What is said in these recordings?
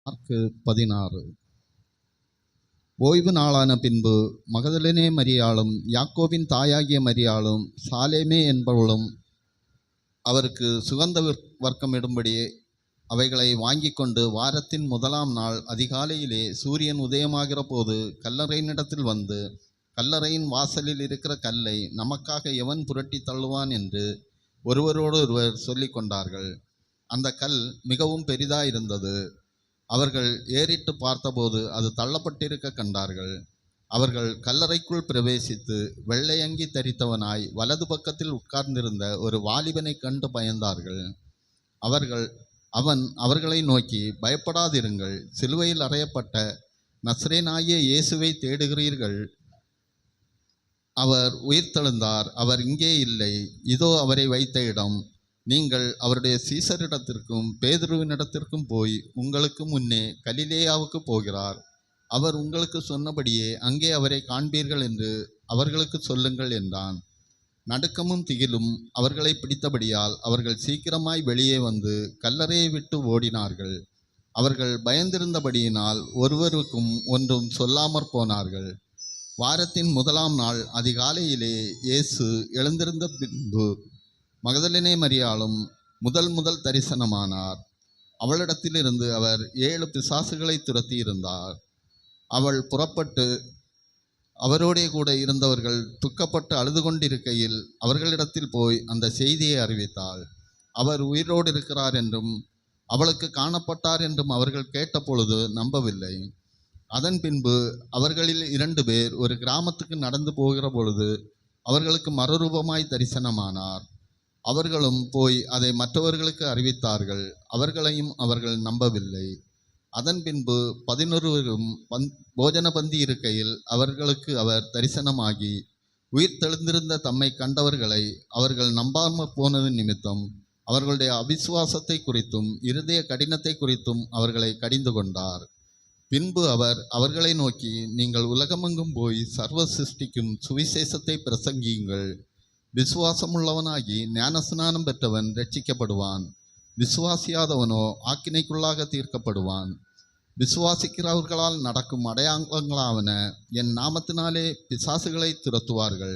Mark 16. ஓய்வு நாளான பின்பு மகதலேனே மரியாளும் யாக்கோபின் தாயாகிய மரியாளும் சாலேமே என்பவளும் அவருக்கு சுகந்த வர்க்கமிடும்படி அவைகளை வாங்கி கொண்டு வாரத்தின் முதலாம் நாள் அதிகாலையிலே சூரியன் உதயமாகிற போது கல்லறையினிடத்தில் வந்து, கல்லறையின் வாசலில் இருக்கிற கல்லை நமக்காக எவன் புரட்டி தள்ளுவான் என்று ஒருவரோடொருவர் சொல்லி கொண்டார்கள். அந்த கல் மிகவும் பெரிதாயிருந்தது. அவர்கள் ஏறிட்டு பார்த்தபோது அது தள்ளப்பட்டிருக்க கண்டார்கள். அவர்கள் கல்லறைக்குள் பிரவேசித்து வெள்ளையங்கி தரித்தவனாய் வலது பக்கத்தில் உட்கார்ந்திருந்த ஒரு வாலிபனை கண்டு பயந்தார்கள். அவன் அவர்களை நோக்கி, பயப்படாதிருங்கள், சிலுவையில் அறையப்பட்ட நசரேயனாகிய இயேசுவை தேடுகிறீர்கள். அவர் உயிர்த்தெழுந்தார், அவர் இங்கே இல்லை. இதோ அவரை வைத்த இடம். நீங்கள் அவருடைய சீசரிடத்திற்கும் பேதுருவினிடத்திற்கும் போய், உங்களுக்கு முன்னே கலிலேயாவுக்கு போகிறார், அவர் உங்களுக்கு சொன்னபடியே அங்கே அவரை காண்பீர்கள் என்று அவர்களுக்கு சொல்லுங்கள் என்றான். நடுக்கமும் திகிலும் அவர்களை பிடித்தபடியால் அவர்கள் சீக்கிரமாய் வெளியே வந்து கல்லறையை விட்டு ஓடினார்கள். அவர்கள் பயந்திருந்தபடியினால் ஒருவருக்கும் ஒன்றும் சொல்லாமற் போனார்கள். வாரத்தின் முதலாம் நாள் அதிகாலையிலே இயேசு எழுந்திருந்த பின்பு மகதலேனே மரியாளும் முதல் தரிசனமானார். அவளிடத்திலிருந்து அவர் 7 பிசாசுகளை துரத்தி இருந்தார். அவள் புறப்பட்டு அவரோடே கூட இருந்தவர்கள் துக்கப்பட்டு அழுது கொண்டிருக்கையில் அவர்களிடத்தில் போய் அந்த செய்தியை அறிவித்தாள். அவர் உயிரோடு இருக்கிறார் என்றும் அவளுக்கு காணப்பட்டார் என்றும் அவர்கள் கேட்டபொழுது நம்பவில்லை. அதன் பின்பு அவர்களில் 2 பேர் ஒரு கிராமத்துக்கு நடந்து போகிற பொழுது அவர்களுக்கு மறுரூபமாய் தரிசனமானார். அவர்களும் போய் அதை மற்றவர்களுக்கு அறிவித்தார்கள். அவர்களையும் அவர்கள் நம்பவில்லை. அதன் பின்பு 11 போஜன பந்தி இருக்கையில் அவர்களுக்கு அவர் தரிசனமாகி, உயிர் தெழுந்திருந்த தம்மை கண்டவர்களை அவர்கள் நம்பாமல் போனது நிமித்தம் அவர்களுடைய அவிசுவாசத்தை குறித்தும் இருதய கடினத்தை குறித்தும் அவர்களை கடிந்து கொண்டார். பின்பு அவர் அவர்களை நோக்கி, நீங்கள் உலகமெங்கும் போய் சர்வ சிருஷ்டிக்கும் சுவிசேஷத்தை பிரசங்கியுங்கள். விசுவாசமுள்ளவனாகி ஞானஸ்நானம் பெற்றவன் ரட்சிக்கப்படுவான், விசுவாசியாதவனோ ஆக்கினைக்குள்ளாக தீர்க்கப்படுவான். விசுவாசிக்கிறவர்களால் நடக்கும் அடையாளங்களாவன, என் நாமத்தினாலே பிசாசுகளை துரத்துவார்கள்,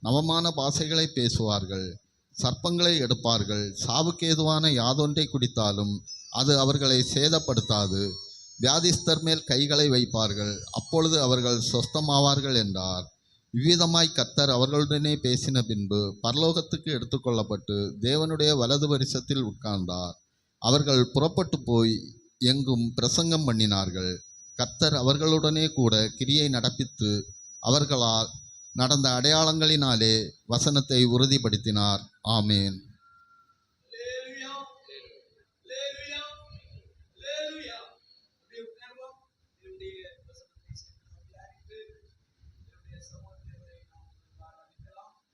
நவமான பாஷைகளை பேசுவார்கள், சர்ப்பங்களை எடுப்பார்கள், சாவுக்கு ஏதுவான யாதொன்றை குடித்தாலும் அது அவர்களை சேதப்படுத்தாது, வியாதிஸ்தர் மேல் கைகளை வைப்பார்கள், அப்பொழுது அவர்கள் சொஸ்தமாவார்கள் என்றார். இவ்விதமாய் கர்த்தர் அவர்களுடனே பேசின பின்பு பரலோகத்துக்கு எடுத்துக்கொள்ளப்பட்டு தேவனுடைய வலது பரிசத்தில் உட்கார்ந்தார். அவர்கள் புறப்பட்டு போய் எங்கும் பிரசங்கம் பண்ணினார்கள். கர்த்தர் அவர்களுடனே கூட கிரியை நடப்பித்து அவர்களால் நடந்த அடையாளங்களினாலே வசனத்தை உறுதிப்படுத்தினார். ஆமேன்.